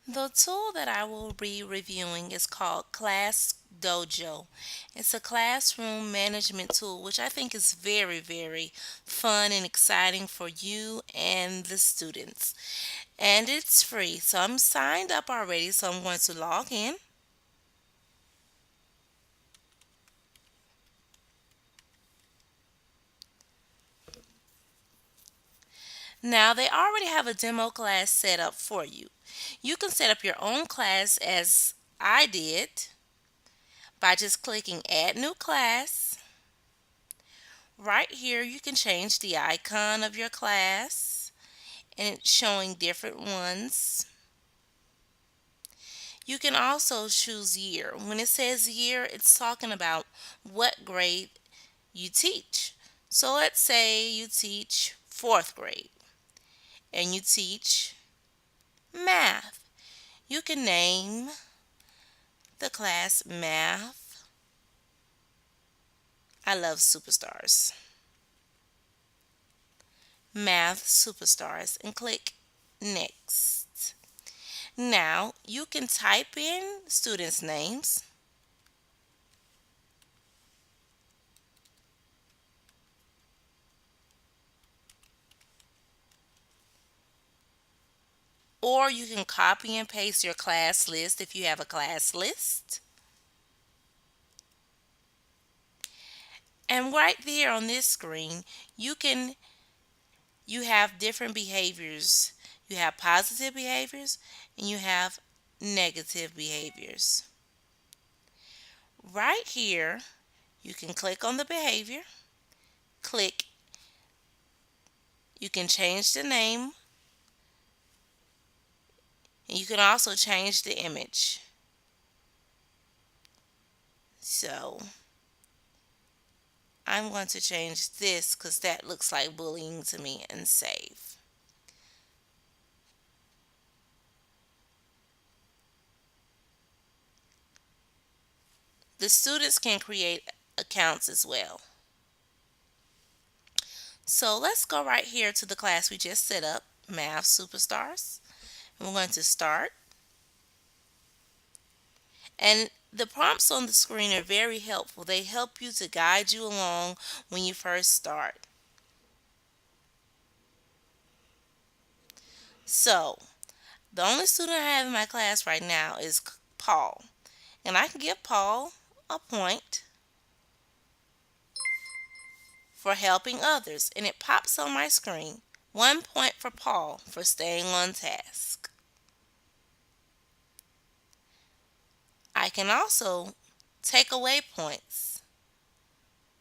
The tool that I will be reviewing is called Class Dojo. It's a classroom management tool which I think is very, very fun and exciting for you and the students. And it's free. So I'm signed up already, so I'm going to log in. Now, they already have a demo class set up for you. You can set up your own class as I did by just clicking Add New Class. Right here, you can change the icon of your class and it's showing different ones. You can also choose year. When it says year, it's talking about what grade you teach. So let's say you teach fourth grade and you teach math. You can name the class math. I love superstars. Math superstars and click next. Now you can type in students' names or you can copy and paste your class list if you have a class list. And right there on this screen, you have different behaviors. You have positive behaviors and you have negative behaviors. Right here, you can click on the behavior, click, you can change the name, and you can also change the image. So I'm going to change this because that looks like bullying to me and save. The students can create accounts as well. So let's go right here to the class we just set up, Math Superstars. And we're going to start. And the prompts on the screen are very helpful. They help you to guide you along when you first start. So the only student I have in my class right now is Paul. And I can give Paul a point for helping others. And it pops on my screen. 1 point for Paul for staying on task. I can also take away points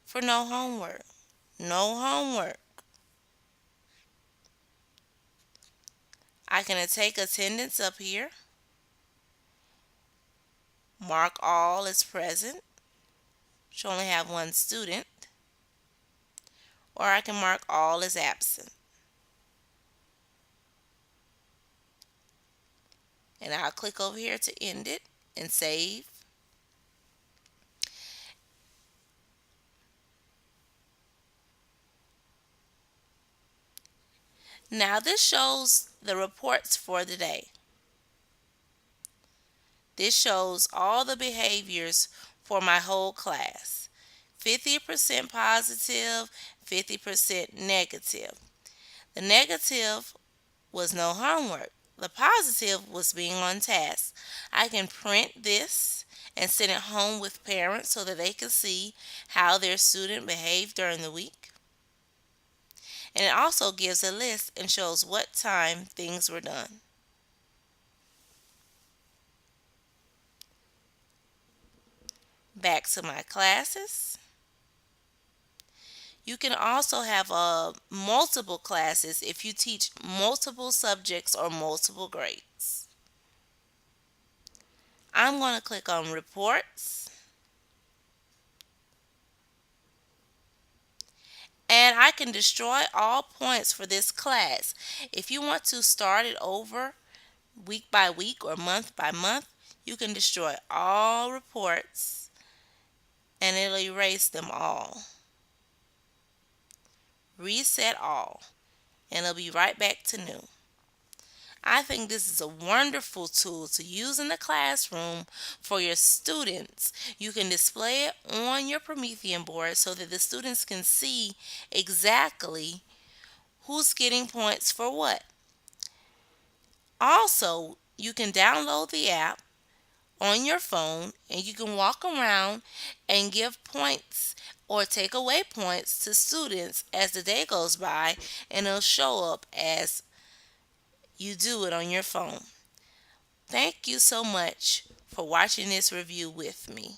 for no homework. No homework. I can take attendance up here, mark all as present, which only have one student, or I can mark all as absent. And I'll click over here to end it and save. Now this shows the reports for the day. This shows all the behaviors for my whole class. 50% positive, 50% negative. The negative was no homework. The positive was being on task. I can print this and send it home with parents so that they can see how their student behaved during the week. And it also gives a list and shows what time things were done. Back to my classes. You can also have multiple classes if you teach multiple subjects or multiple grades. I'm going to click on reports. And I can destroy all points for this class. If you want to start it over week by week or month by month, you can destroy all reports and it'll erase them all. Reset all and it'll be right back to new. I think this is a wonderful tool to use in the classroom for your students. You can display it on your Promethean board so that the students can see exactly who's getting points for what. Also, you can download the app on your phone and you can walk around and give points or take away points to students as the day goes by, and it'll show up as you do it on your phone. Thank you so much for watching this review with me.